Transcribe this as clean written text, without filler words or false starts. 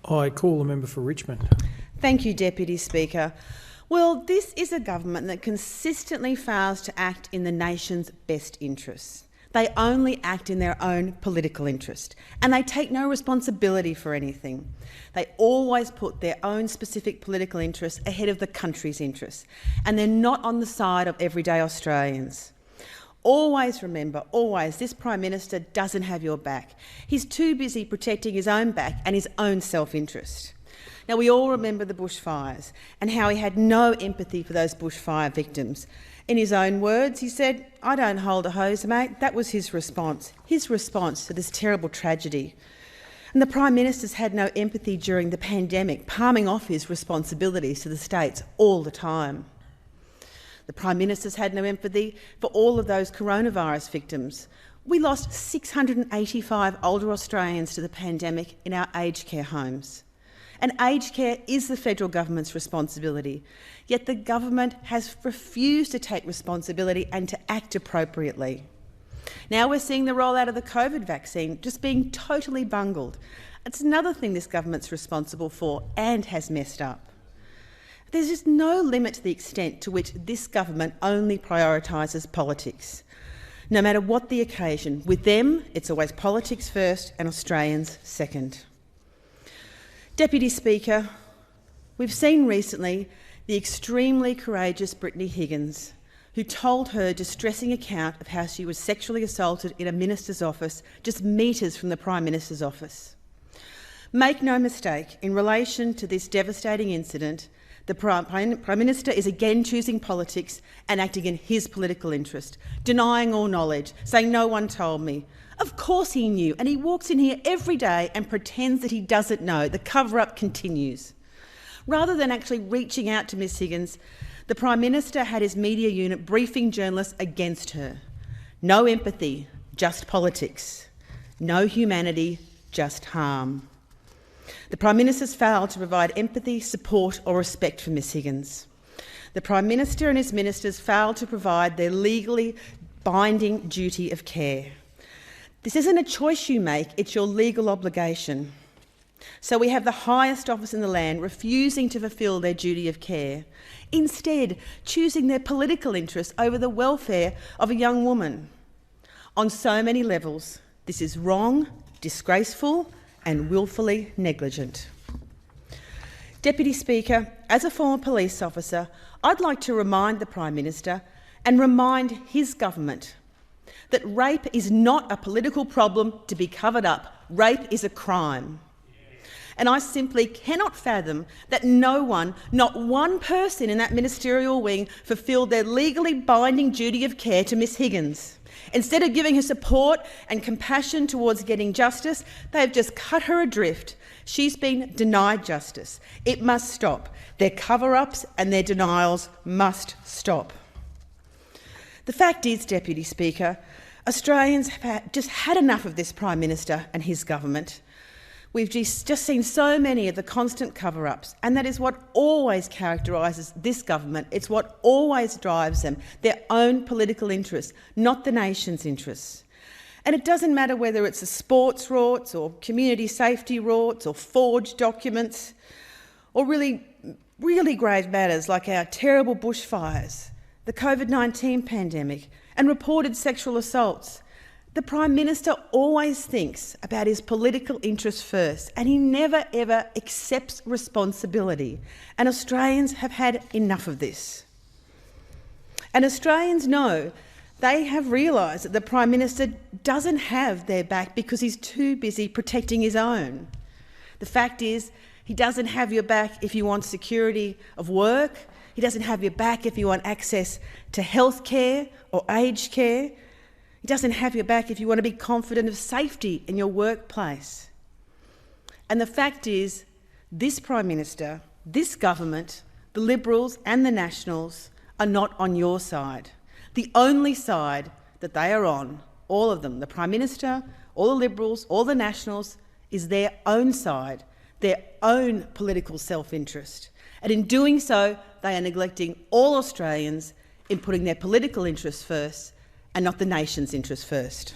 I call the member for Richmond. Thank you, Deputy Speaker. Well, this is a government that consistently fails to act in the nation's best interests. They only act in their own political interest, and they take no responsibility for anything. They always put their own specific political interests ahead of the country's interests, and they're not on the side of everyday Australians. Always remember, always, this Prime Minister doesn't have your back. He's too busy protecting his own back and his own self-interest. Now, we all remember the bushfires and how he had no empathy for those bushfire victims. In his own words, he said, "I don't hold a hose, mate." That was his response to this terrible tragedy. And the Prime Minister's had no empathy during the pandemic, palming off his responsibilities to the states all the time. The Prime Minister's had no empathy for all of those coronavirus victims. We lost 685 older Australians to the pandemic in our aged care homes. And aged care is the federal government's responsibility, yet the government has refused to take responsibility and to act appropriately. Now we're seeing the rollout of the COVID vaccine just being totally bungled. It's another thing this government's responsible for and has messed up. There's just no limit to the extent to which this government only prioritises politics. No matter what the occasion, with them it's always politics first and Australians second. Deputy Speaker, we've seen recently the extremely courageous Brittany Higgins, who told her distressing account of how she was sexually assaulted in a minister's office just metres from the Prime Minister's office. Make no mistake, in relation to this devastating incident, the Prime Minister is again choosing politics and acting in his political interest, denying all knowledge, saying no one told me. Of course he knew, and he walks in here every day and pretends that he doesn't know. The cover-up continues. Rather than actually reaching out to Ms Higgins, the Prime Minister had his media unit briefing journalists against her. No empathy, just politics. No humanity, just harm. The Prime Minister's failed to provide empathy, support or respect for Ms Higgins. The Prime Minister and his ministers failed to provide their legally binding duty of care. This isn't a choice you make, it's your legal obligation. So we have the highest office in the land refusing to fulfil their duty of care, instead choosing their political interests over the welfare of a young woman. On so many levels, this is wrong, disgraceful and wilfully negligent. Deputy Speaker, as a former police officer, I'd like to remind the Prime Minister and remind his government that rape is not a political problem to be covered up. Rape is a crime. And I simply cannot fathom that no one, not one person in that ministerial wing fulfilled their legally binding duty of care to Ms Higgins. Instead of giving her support and compassion towards getting justice, they've just cut her adrift. She's been denied justice. It must stop. Their cover-ups and their denials must stop. The fact is, Deputy Speaker, Australians have just had enough of this Prime Minister and his government. We've just seen so many of the constant cover-ups, and that is what always characterises this government. It's what always drives them, their own political interests, not the nation's interests. And it doesn't matter whether it's the sports rorts or community safety rorts or forged documents or really grave matters like our terrible bushfires, the COVID-19 pandemic and reported sexual assaults. The Prime Minister always thinks about his political interests first, and he never ever accepts responsibility. And Australians have had enough of this. And Australians know, they have realised that the Prime Minister doesn't have their back because he's too busy protecting his own. The fact is, he doesn't have your back if you want security of work. He doesn't have your back if you want access to health care or aged care. He doesn't have your back if you want to be confident of safety in your workplace. And the fact is, this Prime Minister, this government, the Liberals and the Nationals are not on your side. The only side that they are on, all of them, the Prime Minister, all the Liberals, all the Nationals, is their own side, their own political self-interest. And in doing so, they are neglecting all Australians in putting their political interests first and not the nation's interests first.